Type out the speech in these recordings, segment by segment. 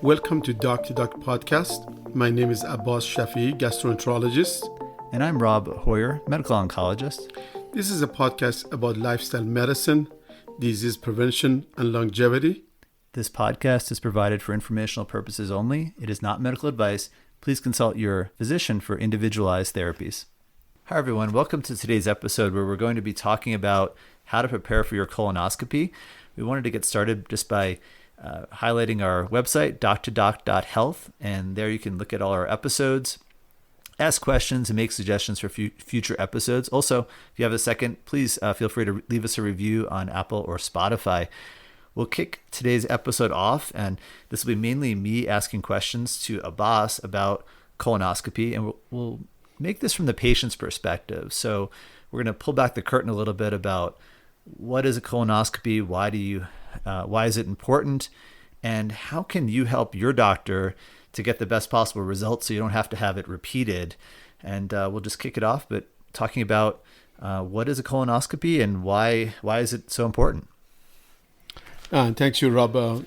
Welcome to Doc podcast. My name is Abbas Shafi, gastroenterologist. And I'm Rob Hoyer, medical oncologist. This is a podcast about lifestyle medicine, disease prevention, and longevity. This podcast is provided for informational purposes only. It is not medical advice. Please consult your physician for individualized therapies. Hi, everyone. Welcome to today's episode where we're going to be talking about how to prepare for your colonoscopy. We wanted to get started just by highlighting our website, doctodoc.health, and there you can look at all our episodes, ask questions, and make suggestions for future episodes. Also, if you have a second, please feel free to leave us a review on Apple or Spotify. We'll kick today's episode off, and this will be mainly me asking questions to Abbas about colonoscopy, and we'll make this from the patient's perspective. So we're going to pull back the curtain a little bit about what is a colonoscopy, why is it important, and how can you help your doctor to get the best possible results so you don't have to have it repeated. And we'll just kick it off, but talking about what is a colonoscopy and why is it so important? Thank you, Rob.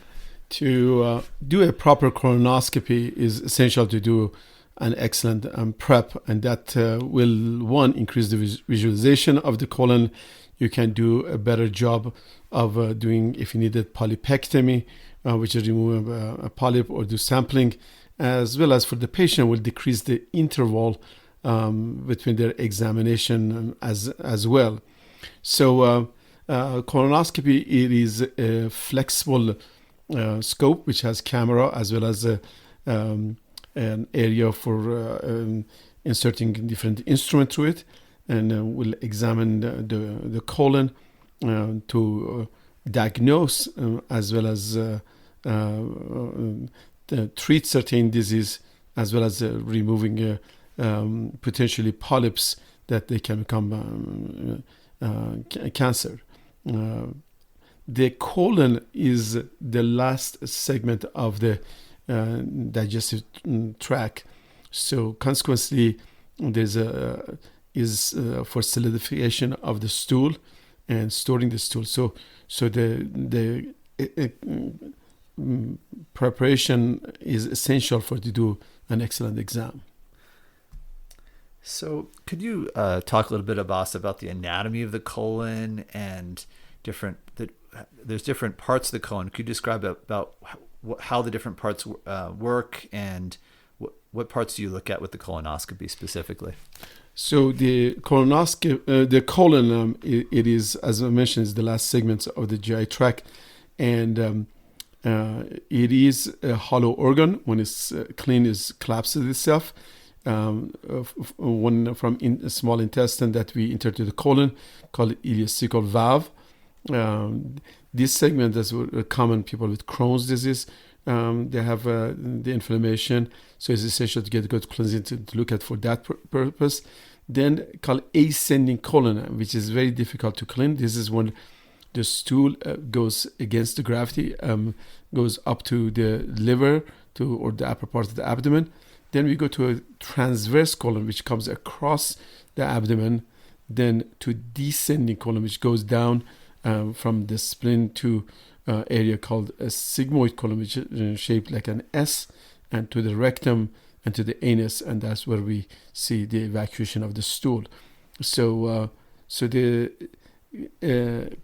To do a proper colonoscopy is essential to do an excellent prep, and that will, one, increase the visualization of the colon. You can do a better job of doing, if you needed, polypectomy, which is remove a polyp, or do sampling, as well as for the patient will decrease the interval between their examination as well. So colonoscopy, it is a flexible scope which has camera as well as an area for inserting different instruments through it, and will examine the colon to diagnose as well as treat certain disease, as well as removing potentially polyps that they can become cancer. The colon is the last segment of the digestive tract, so consequently there's for solidification of the stool and storing the stool. So the preparation is essential for to do an excellent exam. So could you talk a little bit, Abbas, about the anatomy of the colon and there's different parts of the colon. Could you describe about how the different parts work, and what parts do you look at with the colonoscopy specifically? So the colonoscopy, the colon, it is, as I mentioned, is the last segment of the GI tract, and it is a hollow organ. When it's clean, it collapses itself. One from a small intestine that we enter to the colon, called ileocecal valve. This segment is common people with Crohn's disease. They have the inflammation, so it's essential to get good cleansing to look at for that purpose. Then called ascending colon, which is very difficult to clean. This is when the stool goes against the gravity, goes up to the liver or the upper part of the abdomen. Then we go to a transverse colon, which comes across the abdomen, then to descending colon, which goes down from the spleen to area called a sigmoid colon, which is shaped like an S, and to the rectum and to the anus, and that's where we see the evacuation of the stool. So the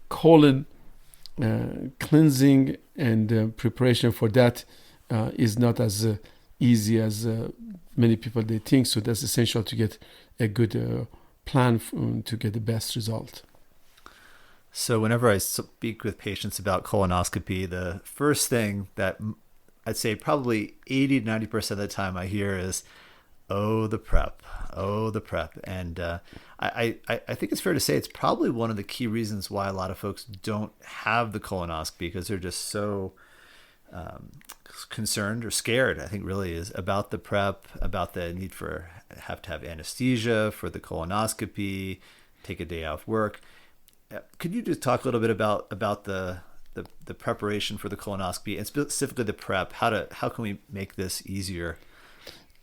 colon cleansing and preparation for that is not as easy as many people they think. So that's essential to get a good plan to get the best result. So whenever I speak with patients about colonoscopy, the first thing that I'd say probably 80 to 90% of the time I hear is, oh, the prep. And I think it's fair to say it's probably one of the key reasons why a lot of folks don't have the colonoscopy, because they're just so concerned or scared, I think really is, about the prep, about the need for have to have anesthesia for the colonoscopy, take a day off work. Could you just talk a little bit about the preparation for the colonoscopy, and specifically the prep? How can we make this easier?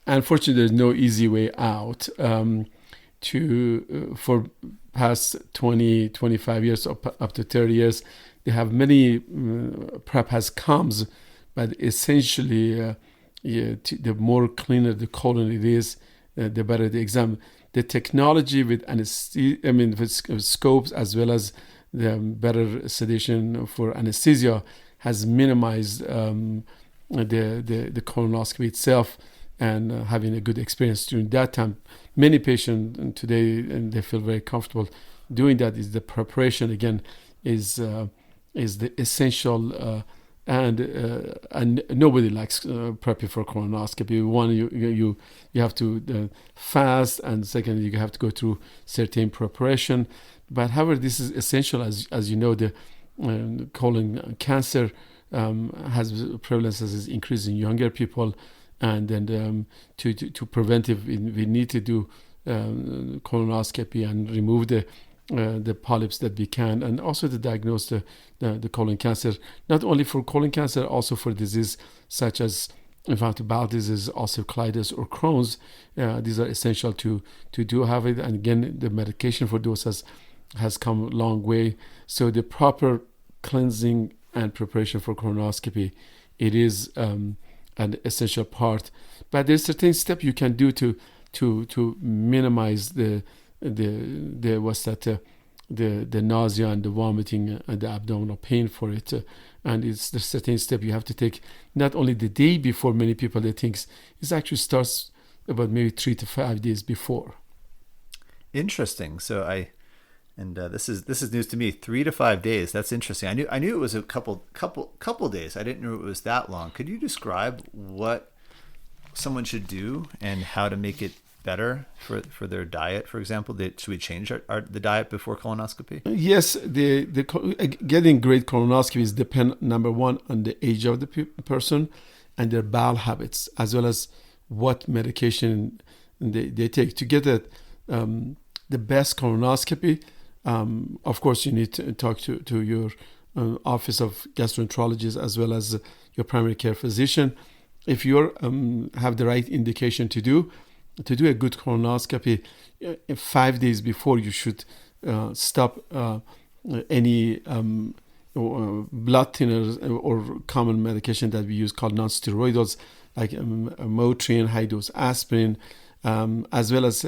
Unfortunately, there's no easy way out. For past 20, 25 years, up to 30 years, they have many prep has comes but essentially, the more cleaner the colon it is, the better the exam. The technology with anesthesia, with scopes as well as the better sedation for anesthesia has minimized the colonoscopy itself, and having a good experience during that time. Many patients today, and they feel very comfortable doing that. Is the preparation again is the essential, and nobody likes prepping for colonoscopy. One, you have to fast, and second, you have to go through certain preparation. But however, this is essential, as you know, the colon cancer has prevalence is increasing in younger people, and then to preventive, we need to do colonoscopy and remove the polyps that we can, and also to diagnose the colon cancer, not only for colon cancer, also for disease such as inflammatory bowel disease, ulcerative colitis, or Crohn's. These are essential to do have it, and again, the medication for those has come a long way. So the proper cleansing and preparation for colonoscopy, it is an essential part. But there's certain steps you can do to minimize the nausea and the vomiting and the abdominal pain for it. And it's the certain step you have to take not only the day before. Many people, they think it actually starts about maybe 3 to 5 days before. Interesting. So this is news to me. 3 to 5 days. That's interesting. I knew it was a couple days. I didn't know it was that long. Could you describe what someone should do and how to make it better for their diet, for example? Should we change the diet before colonoscopy? Yes, getting great colonoscopies depend, number one, on the age of the person and their bowel habits, as well as what medication they take. To get the best colonoscopy, of course, you need to talk to your office of gastroenterologist as well as your primary care physician. If you have the right indication to do a good colonoscopy, 5 days before, you should stop any blood thinners or common medication that we use called non-steroidals, like Motrin, high-dose aspirin, as well as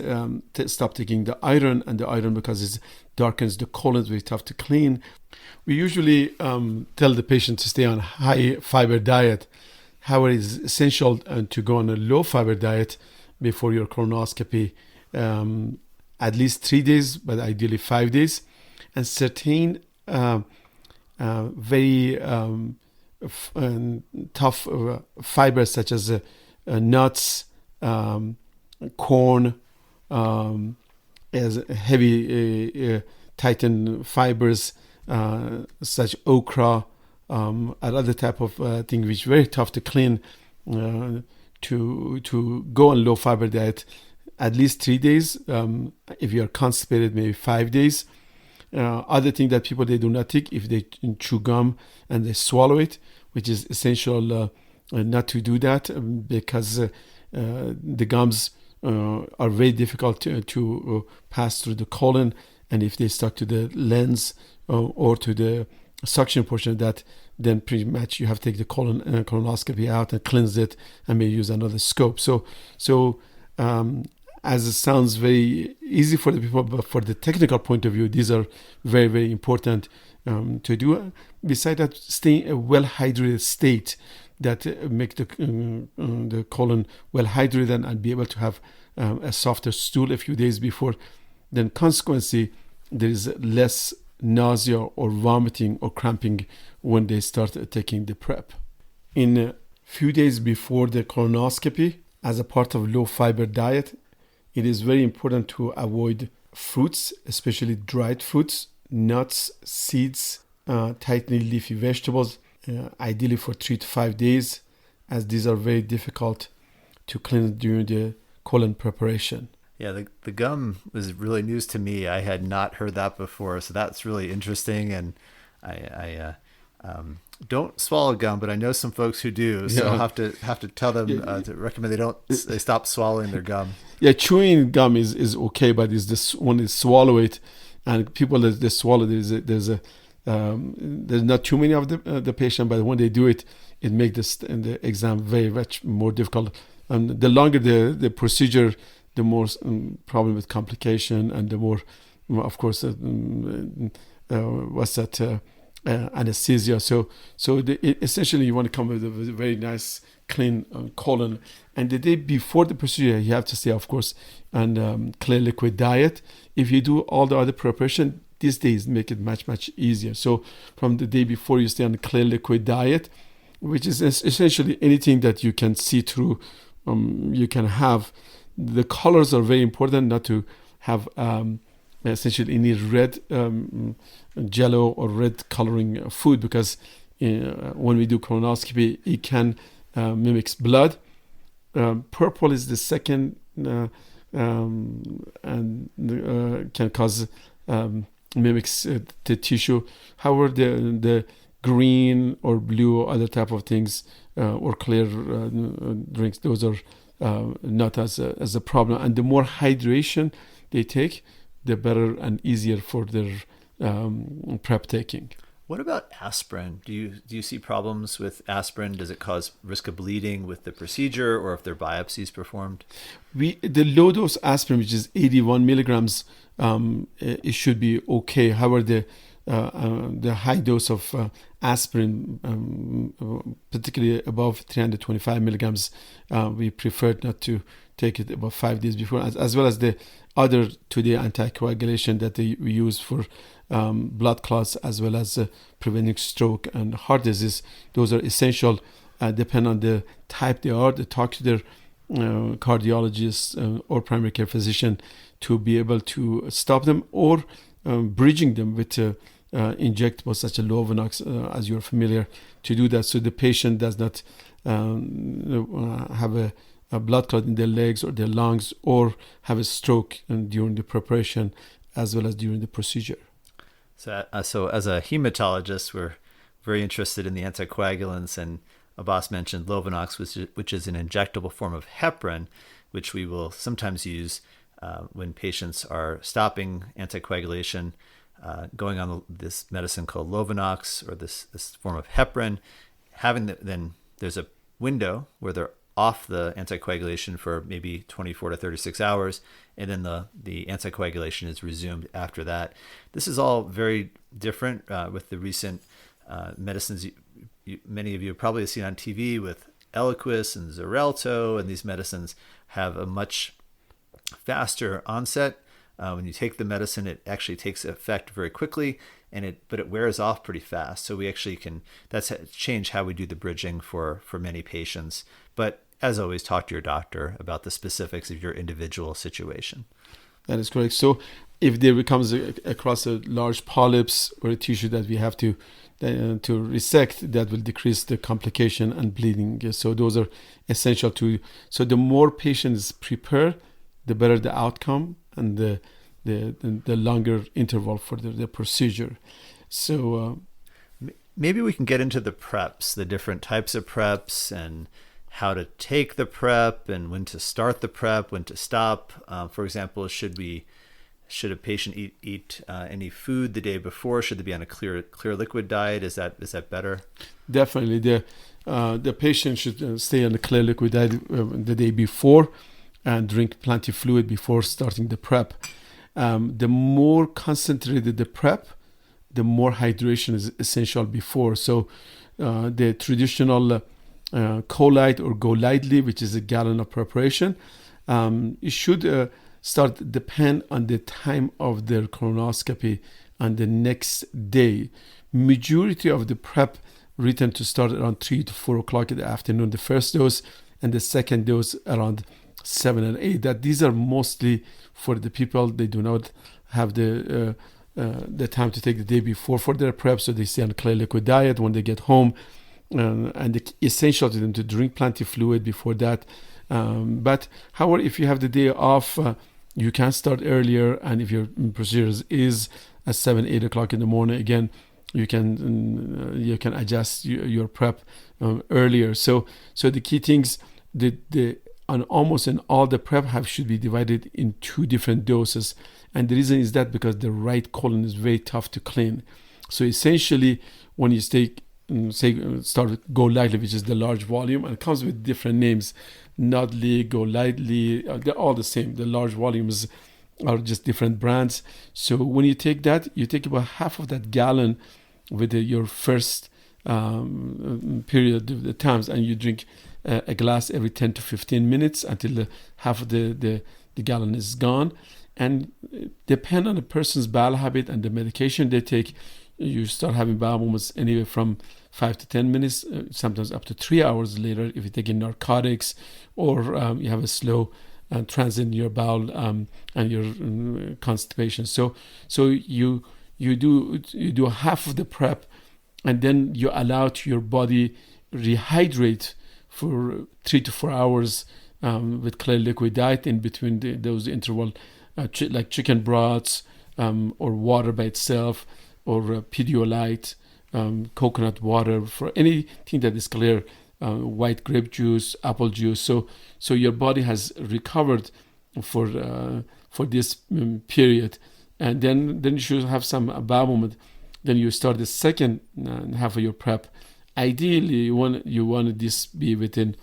stop taking the iron. And the iron, because it darkens the colon, it's very tough to clean. We usually tell the patient to stay on high-fiber diet. However, it's essential to go on a low-fiber diet before your colonoscopy, at least 3 days, but ideally 5 days. And certain very tough fibers such as nuts, corn, as heavy tightened fibers such okra, and other type of thing which very tough to clean, to go on low fiber diet at least 3 days. If you are constipated, maybe 5 days. Other thing that people, they do not take, if they chew gum and they swallow it, which is essential not to do that, because the gums are very difficult to pass through the colon, and if they stuck to the lens or to the suction portion of that, then pretty much you have to take the colonoscopy out and cleanse it, and maybe use another scope. So as it sounds very easy for the people, but for the technical point of view, these are very, very important to do. Besides that, staying in a well-hydrated state that make the colon well-hydrated and be able to have a softer stool a few days before. Then consequently, there is less nausea or vomiting or cramping when they start taking the prep. In a few days before the colonoscopy, as a part of low-fiber diet, it is very important to avoid fruits, especially dried fruits, nuts, seeds, tightly leafy vegetables, ideally for 3 to 5 days, as these are very difficult to clean during the colon preparation. Yeah, the gum was really news to me. I had not heard that before, so that's really interesting. And I don't swallow gum, but I know some folks who do. So I'll have to tell them to recommend they stop swallowing their gum. Yeah, chewing gum is okay, but it's this when they swallow it, and people that they swallow, there's a there's not too many of the patient, but when they do it, it makes the exam very much more difficult. And the longer the procedure, the more problem with complication, and the more, of course, anesthesia. So essentially, you want to come with a very nice, clean colon. And the day before the procedure, you have to stay, of course, on clear liquid diet. If you do all the other preparation, these days make it much easier. So from the day before, you stay on a clear liquid diet, which is essentially anything that you can see through. You can have, the colors are very important, not to have essentially any red jello or red coloring food, because when we do colonoscopy, it can mimics blood. Purple is the second and can cause mimics the tissue. However, the green or blue or other type of things or clear drinks, those are not as a problem. And the more hydration they take, the better and easier for their prep taking. What about aspirin? Do you see problems with aspirin? Does it cause risk of bleeding with the procedure, or if there are biopsies performed? The low dose aspirin, which is 81 milligrams, it should be okay. However, the high dose of aspirin, particularly above 325 milligrams, we prefer not to take it about 5 days before, as well as the other two-day anticoagulation that we use for blood clots, as well as preventing stroke and heart disease. Those are essential, depend on the type they are. They talk to their cardiologist or primary care physician to be able to stop them, or bridging them with injectables such as Lovenox, as you're familiar, to do that, so the patient does not have a blood clot in their legs or their lungs, or have a stroke during the preparation as well as during the procedure. So as a hematologist, we're very interested in the anticoagulants, and Abbas mentioned Lovenox, which is an injectable form of heparin, which we will sometimes use when patients are stopping anticoagulation, going on this medicine called Lovenox, or this form of heparin. Then there's a window where they're off the anticoagulation for maybe 24 to 36 hours, and then the anticoagulation is resumed after that. This is all very different with the recent medicines many of you have probably seen on TV with Eliquis and Xarelto, and these medicines have a much faster onset. When you take the medicine, it actually takes effect very quickly, but it wears off pretty fast. So we actually that's changed how we do the bridging for many patients. But as always, talk to your doctor about the specifics of your individual situation. That is correct. So if there becomes across a large polyps or a tissue that we have to resect, that will decrease the complication and bleeding. So those are essential so the more patients prepare, the better the outcome and the longer interval for the procedure. So maybe we can get into the preps, the different types of preps, and how to take the prep, and when to start the prep, when to stop. For example, should a patient eat any food the day before? Should they be on a clear liquid diet? Is that better? Definitely, the patient should stay on a clear liquid diet the day before, and drink plenty of fluid before starting the prep. The more concentrated the prep, the more hydration is essential before. So the traditional Colite or Go Lightly, which is a gallon of preparation, it should depend on the time of their colonoscopy and the next day. Majority of the prep written to start around 3 to 4 o'clock in the afternoon, the first dose, and the second dose around 7 and 8. That these are mostly for the people they do not have the time to take the day before for their prep, so they stay on a clear liquid diet when they get home, and it's essential to them to drink plenty of fluid before that. But however, if you have the day off, you can start earlier, and if your procedure is at 7-8 o'clock in the morning, again, you can adjust your prep earlier. So the key things, on almost in all the prep should be divided in 2 different doses, and the reason is that because the right colon is very tough to clean. So essentially, when you start with Go Lightly, which is the large volume, and it comes with different names, Nodly, Go Lightly, they're all the same. The large volumes are just different brands. So when you take that, you take about half of that gallon with your first period of the times, and you drink a glass every 10 to 15 minutes until half of the gallon is gone. And depend on the person's bowel habit and the medication they take, you start having bowel movements anywhere from 5 to 10 minutes, sometimes up to 3 hours later if you're taking narcotics, or you have a slow transit in your bowel and your constipation. So you do half of the prep, and then you allow to your body rehydrate for 3 to 4 hours with clear liquid diet in between those interval, like chicken broths or water by itself, or Pedialyte, coconut water, for anything that is clear, white grape juice, apple juice. So your body has recovered for this period, and then you should have some bowel movement. Then you start the second half of your prep. Ideally, you want this be within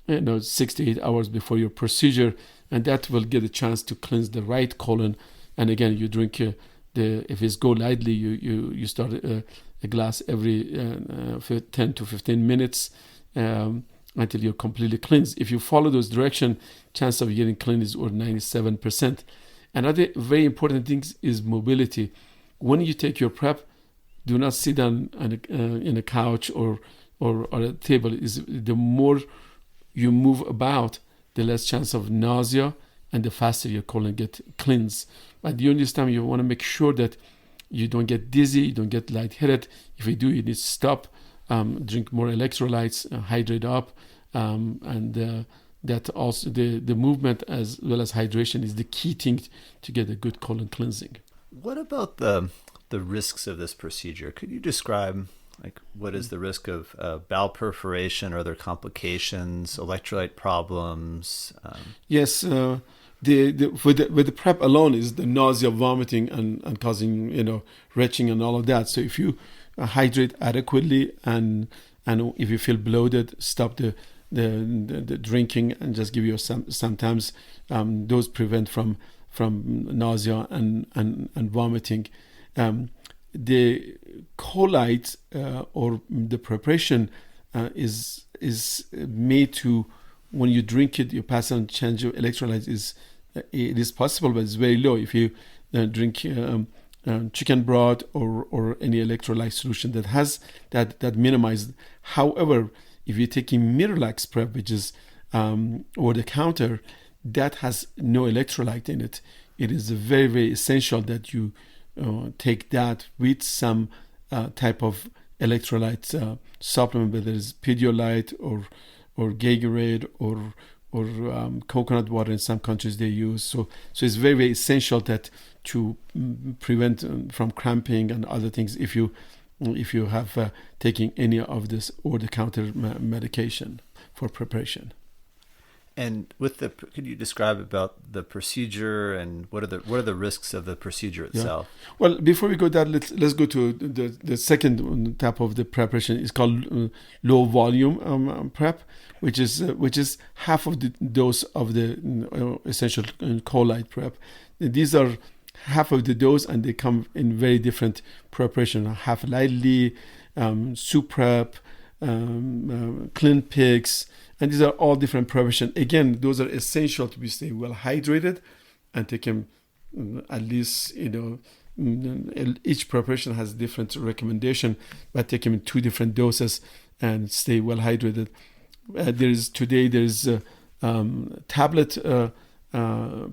6 to 8 hours before your procedure, and that will get a chance to cleanse the right colon. And again, you drink if it's Go Lightly, you start a glass every 10 to 15 minutes until you're completely cleansed. If you follow those directions, chance of getting clean is over 97%. Another very important thing is mobility. When you take your prep, do not sit down in a couch or a table. The more you move about, the less chance of nausea, and the faster your colon get cleansed. But during this time, you want to make sure that you don't get dizzy, you don't get lightheaded. If you do, you need to stop, drink more electrolytes, hydrate up, and that also the movement as well as hydration is the key thing to get a good colon cleansing. What about the risks of this procedure? Could you describe what is the risk of bowel perforation or other complications, electrolyte problems? Yes, with the prep alone is the nausea, vomiting, and causing retching and all of that. So if you hydrate adequately and if you feel bloated, stop the drinking and just give you sometimes those prevent from nausea and vomiting. The colite or the preparation is made to, when you drink it, you pass on change of electrolytes. It is possible, but it's very low. If you drink chicken broth or any electrolyte solution that has that minimized. However, if you're taking Miralax prep, which is over the counter, that has no electrolyte in it. It is very, very essential that you take that with some type of electrolyte supplement, whether it's Pedialyte or Gatorade or coconut water. In some countries they use. So it's very, very essential that to prevent from cramping and other things if you have taking any of this over-the-counter medication for preparation. And could you describe about the procedure and what are the risks of the procedure itself? Yeah. Well, before we go there, let's go to the second type of the preparation. It's called low volume prep, which is half of the dose of the essential colite prep. These are half of the dose, and they come in very different preparation. Half lightly, soup prep, clean pigs. And these are all different preparation. Again, those are essential to stay well hydrated and take them at least, each preparation has different recommendation, but take them in 2 different doses and stay well hydrated. There is tablet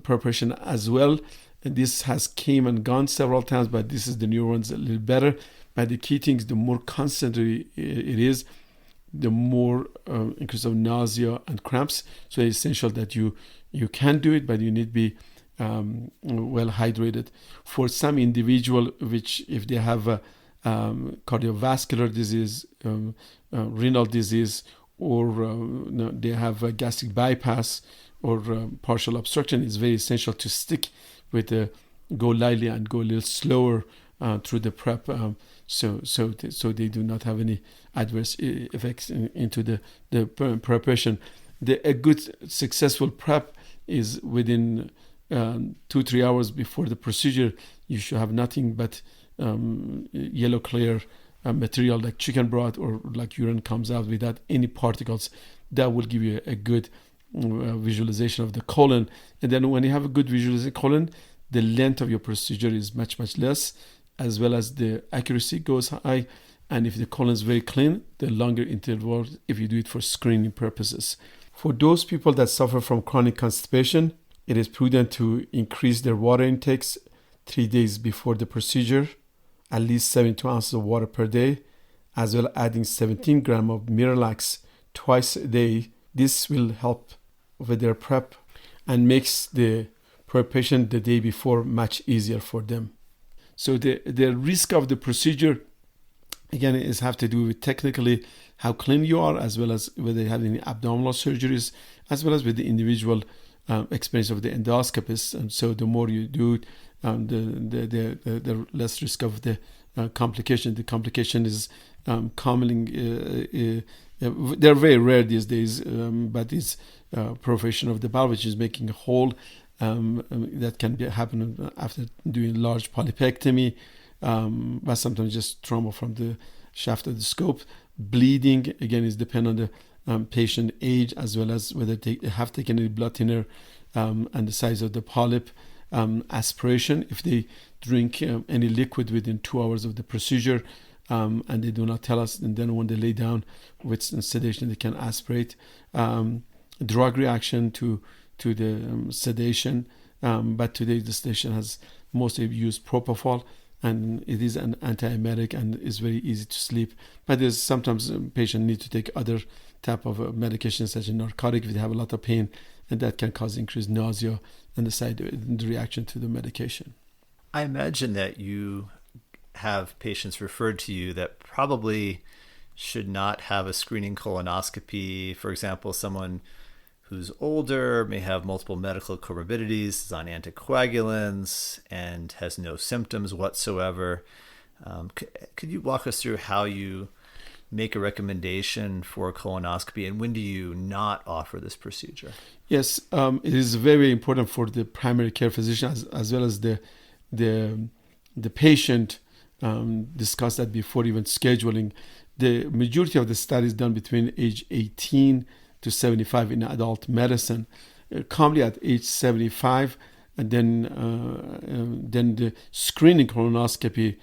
preparation as well. And this has came and gone several times, but this is the new ones a little better. But the key thing is the more concentrated it is, the more increase of nausea and cramps. So it's essential that you can do it, but you need to be well hydrated. For some individual, which if they have cardiovascular disease, renal disease, or they have a gastric bypass or partial obstruction, it's very essential to stick with Go Lightly and go a little slower through the prep, so they do not have any adverse effects into the preparation. A good successful prep is within 2-3 hours before the procedure. You should have nothing but yellow clear material like chicken broth or like urine comes out without any particles. That will give you a good visualization of the colon. And then when you have a good visualization colon, the length of your procedure is much less, as well as the accuracy goes high. And if the colon is very clean, the longer interval if you do it for screening purposes. For those people that suffer from chronic constipation, it is prudent to increase their water intakes 3 days before the procedure, at least 72 ounces of water per day, as well as adding 17 grams of Miralax twice a day. This will help with their prep and makes the preparation the day before much easier for them. So the risk of the procedure, again, is have to do with technically how clean you are, as well as whether you have any abdominal surgeries, as well as with the individual experience of the endoscopist. And so the more you do, the less risk of the complication. The complication is commonly, they're very rare these days, but it's perforation of the bowel, which is making a hole that can happen after doing large polypectomy, but sometimes just trauma from the shaft of the scope. Bleeding, again, is dependent on the patient age, as well as whether they have taken any blood thinner and the size of the polyp. Aspiration, if they drink any liquid within 2 hours of the procedure, and they do not tell us, and then when they lay down with sedation, they can aspirate. Drug reaction to the sedation, but today the sedation has mostly used propofol, and it is an antiemetic and is very easy to sleep. But there's sometimes patient need to take other type of medication, such as narcotic, if they have a lot of pain, and that can cause increased nausea and the reaction to the medication. I imagine that you have patients referred to you that probably should not have a screening colonoscopy. For example, someone who's older, may have multiple medical comorbidities, is on anticoagulants, and has no symptoms whatsoever. Could you walk us through how you make a recommendation for a colonoscopy, and when do you not offer this procedure? Yes, it is very important for the primary care physician as well as the patient. Discuss that before even scheduling. The majority of the studies done between age 18 to 75 in adult medicine, commonly at age 75, and then the screening colonoscopy.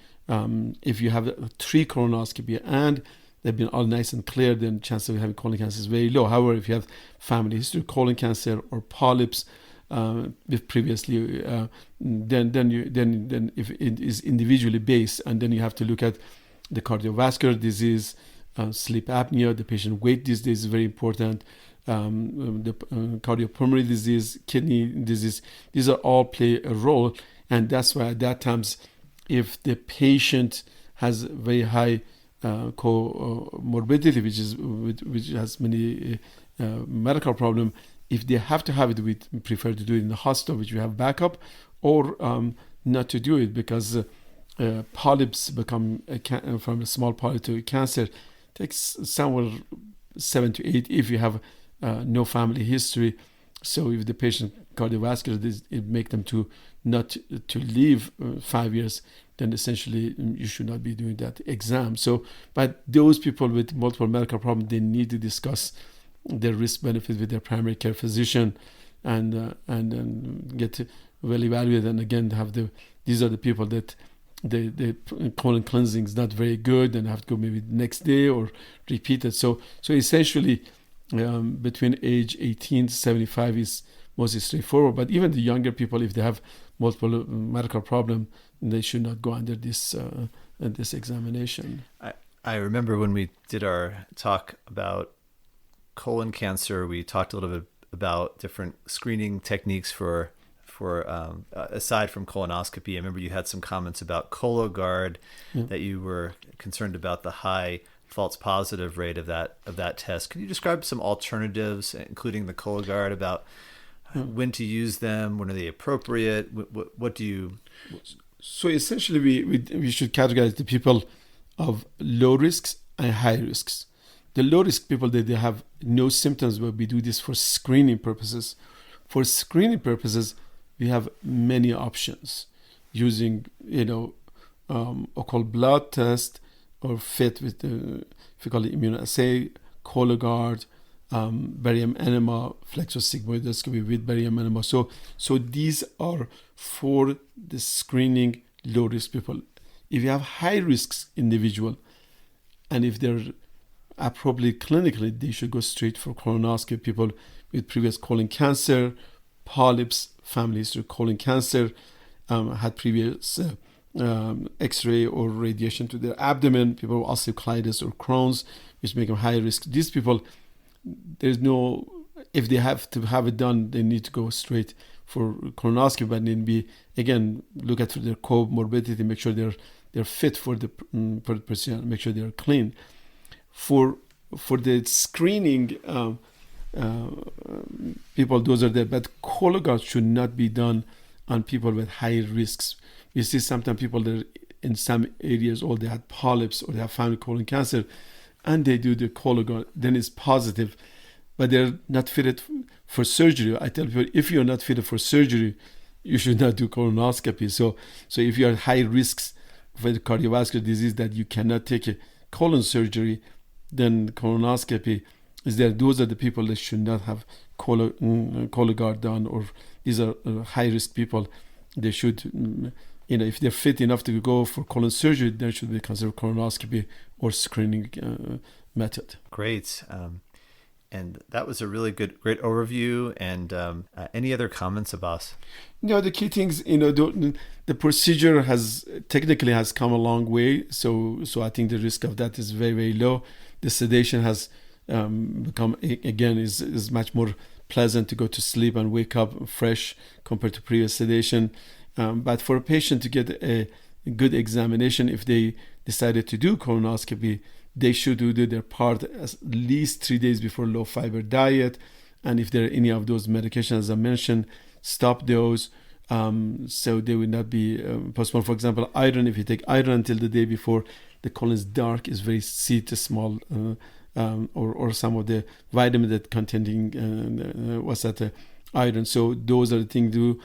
If you have 3 colonoscopy and they've been all nice and clear, then chance of having colon cancer is very low. However, if you have family history of colon cancer or polyps if previously, then if it is individually based, and then you have to look at the cardiovascular disease, sleep apnea, the patient weight these days is very important, the cardiopulmonary disease, kidney disease. These are all play a role, and that's why at that times, if the patient has very high comorbidity, which has many medical problem, if they have to have it, we prefer to do it in the hospital, which we have backup, or not to do it, because polyps become from a small polyp to cancer takes somewhere 7 to 8 if you have no family history. So if the patient cardiovascular disease, it make them to not to live 5 years, then essentially you should not be doing that exam. So, but those people with multiple medical problems, they need to discuss their risk benefit with their primary care physician, and get well evaluated. And again, these are the people that the colon cleansing is not very good and have to go maybe the next day or repeat it. So essentially, between age 18 to 75 is mostly straightforward. But even the younger people, if they have multiple medical problem, they should not go under this examination. I remember when we did our talk about colon cancer, we talked a little bit about different screening techniques for aside from colonoscopy. I remember you had some comments about Cologuard, that you were concerned about the high false positive rate of that test. Can you describe some alternatives, including the Cologuard, about when to use them, when are they appropriate? What do you? So essentially, we should categorize the people of low risks and high risks. The low risk people, they have no symptoms, but we do this for screening purposes. For screening purposes, we have many options using, occult blood test or FIT with if you call it immunoassay, Cologuard, barium enema, flexosigmoidoscopy with barium enema. So these are for the screening low risk people. If you have high risk individual, and if they're appropriately clinically, they should go straight for colonoscopy. People with previous colon cancer, polyps, family history of colon cancer, had previous X-ray or radiation to their abdomen, people with osteocolitis or Crohn's, which make them high risk. These people, there's no, if they have to have it done, they need to go straight for colonoscopy, but then again, look at their comorbidity, make sure they're fit for the procedure, make sure they're clean. For the screening people, those are there, but Cologuard should not be done on people with high risks. You see sometimes people that in some areas, or they had polyps or they have family colon cancer, and they do the Cologuard, then it's positive, but they're not fitted for surgery. I tell people, if you're not fitted for surgery, you should not do colonoscopy. So if you are high risks for the cardiovascular disease that you cannot take a colon surgery, then colonoscopy is there. Those are the people that should not have Cologuard done, or these are high risk people. They should, if they're fit enough to go for colon surgery, then should be considered colonoscopy or screening method. Great. And that was a really great overview. And any other comments, Abbas? The key things, the procedure technically has come a long way. So I think the risk of that is very, very low. The sedation has become, again, is much more pleasant to go to sleep and wake up fresh compared to previous sedation. But for a patient to get a good examination, if they decided to do colonoscopy, they should do their part at least 3 days before low fiber diet. And if there are any of those medications, as I mentioned, stop those. So they will not be postponed. For example, iron, if you take iron until the day before, the colon is dark, is very small, or some of the vitamin that containing iron. So those are the things to do.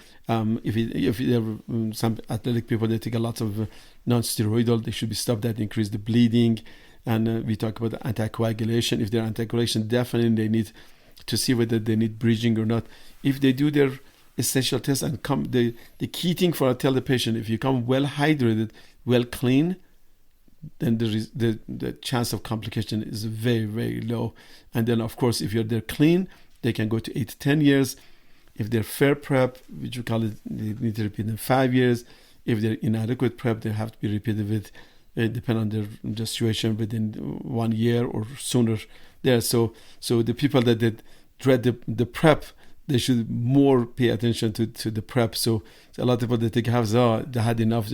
If there are some athletic people, they take a lot of non-steroidal, they should be stopped. That increase the bleeding. And we talk about anticoagulation. If they're anticoagulation, definitely they need to see whether they need bridging or not. If they do their essential tests and the key thing I tell the patient, if you come well hydrated, well clean, then the chance of complication is very, very low. And then, of course, if you're there clean, they can go to 8 to 10 years. If they're fair prep, which we call it, they need to repeat in 5 years. If they're inadequate prep, they have to be repeated with, depend on their situation, within 1 year or sooner there. So the people that did dread the prep, they should more pay attention to the prep. So a lot of people that take they had enough,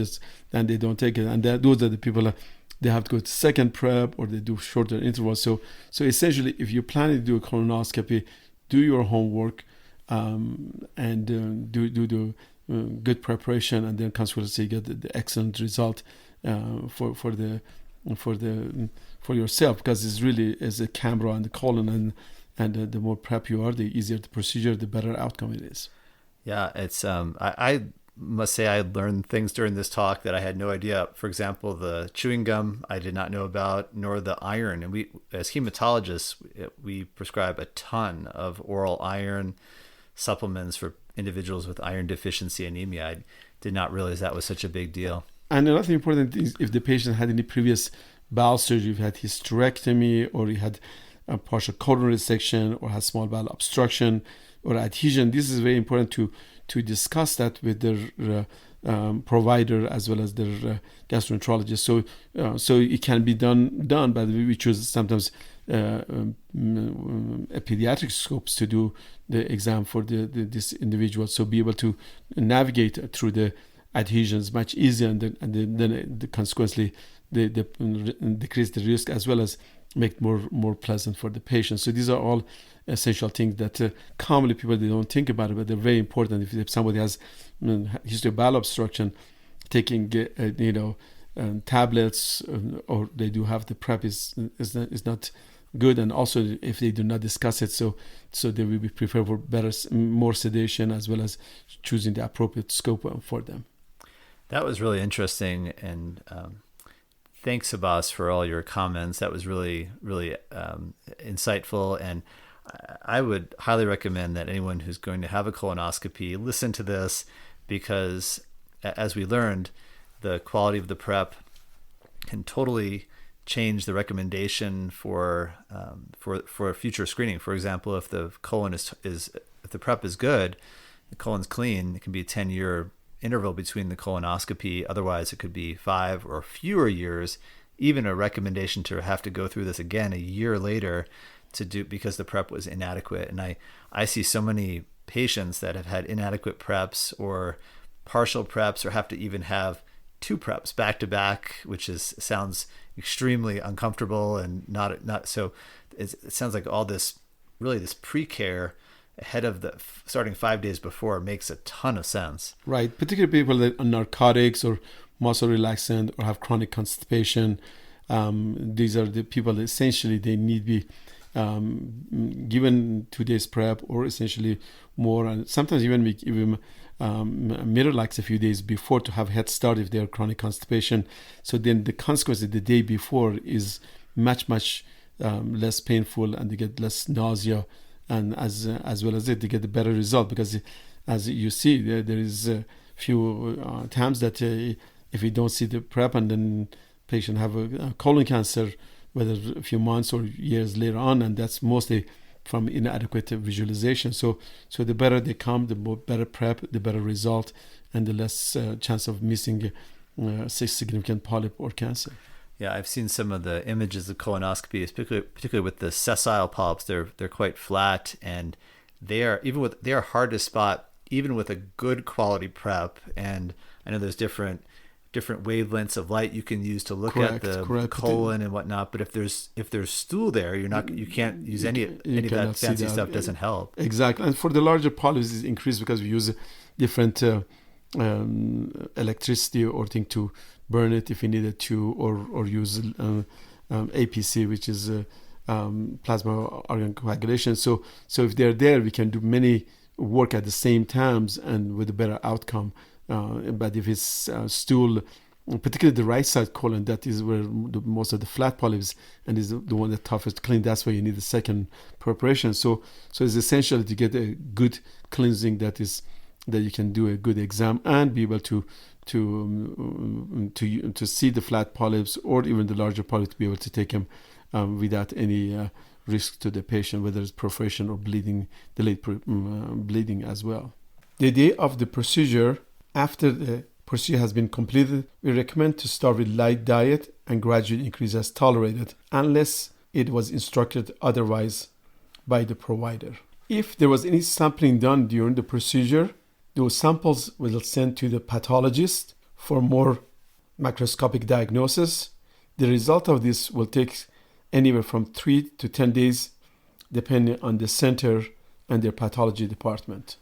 and they don't take it. And those are the people they have to go to second prep, or they do shorter intervals. So essentially, if you're planning to do a colonoscopy, do your homework, and do the good preparation, and then consequently get the excellent result for yourself, because it's really is a camera on the colon, and the more prep you are, the easier the procedure, the better outcome it is. Yeah, it's I must say I learned things during this talk that I had no idea. For example, the chewing gum I did not know about, nor the iron. And we, as hematologists, we prescribe a ton of oral iron supplements for individuals with iron deficiency anemia. I did not realize that was such a big deal. And another important thing is if the patient had any previous bowel surgery, if he had hysterectomy, or he had a partial colon resection, or has small bowel obstruction or adhesion, this is very important to discuss that with their provider as well as their gastroenterologist. So it can be done, but we choose sometimes pediatric scopes to do the exam for this individual. So be able to navigate through the adhesions much easier, and then consequently they decrease the risk, as well as make more pleasant for the patient. So these are all essential things that commonly people, they don't think about it, but they're very important. If somebody has history of bowel obstruction, taking tablets, or they do have the prep is not good, and also if they do not discuss it, so they will be prepared for more sedation, as well as choosing the appropriate scope for them. That was really interesting, and thanks, Abbas, for all your comments. That was really, really insightful, and I would highly recommend that anyone who's going to have a colonoscopy listen to this, because as we learned, the quality of the prep can totally change the recommendation for future screening. For example, if the colon if the prep is good, the colon's clean, it can be a 10-year interval between the colonoscopy. Otherwise, it could be 5 or fewer years, even a recommendation to have to go through this again a year later to do, because the prep was inadequate. And I see so many patients that have had inadequate preps or partial preps, or have to even have 2 preps back to back, which sounds extremely uncomfortable and not so. It sounds like all this pre-care ahead of the starting 5 days before makes a ton of sense. Right, particularly people that are narcotics or muscle relaxant or have chronic constipation. These are the people that essentially they need to be given 2 days prep, or essentially more, and sometimes even we give them Miralax a few days before to have head start if they are chronic constipation. So then the consequence of the day before is much less painful, and they get less nausea, and as well as they get a better result, because as you see there is a few times that if you don't see the prep and then patient have a colon cancer, whether a few months or years later on, and that's mostly from inadequate visualization. So the better they come, the better prep, the better result, and the less chance of missing significant polyp or cancer. Yeah, I've seen some of the images of colonoscopy, particularly with the sessile polyps. They're quite flat, and they are hard to spot even with a good quality prep. And I know there's different wavelengths of light you can use to look at the colon and whatnot. But if there's stool there, you can't use any of that fancy stuff. Doesn't help. Exactly. And for the larger polyps, it's increased because we use different electricity or thing to burn it if we needed to, or use APC, which is plasma organ coagulation. So if they're there, we can do many work at the same times and with a better outcome. But if it's stool, particularly the right side colon, that is where most of the flat polyps, and is the one that's toughest to clean. That's why you need a second preparation. So it's essential to get a good cleansing that you can do a good exam and be able to see the flat polyps or even the larger polyps, to be able to take them without any risk to the patient, whether it's perforation or bleeding, delayed bleeding as well. The day of the procedure, after the procedure has been completed, we recommend to start with light diet and gradually increase as tolerated, unless it was instructed otherwise by the provider. If there was any sampling done during the procedure, those samples will send to the pathologist for more macroscopic diagnosis. The result of this will take anywhere from 3 to 10 days, depending on the center and their pathology department.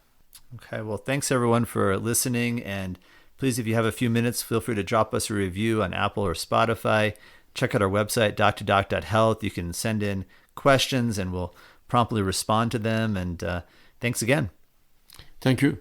Okay, well, thanks everyone for listening. And please, if you have a few minutes, feel free to drop us a review on Apple or Spotify. Check out our website, doctordoc.health. You can send in questions and we'll promptly respond to them. And thanks again. Thank you.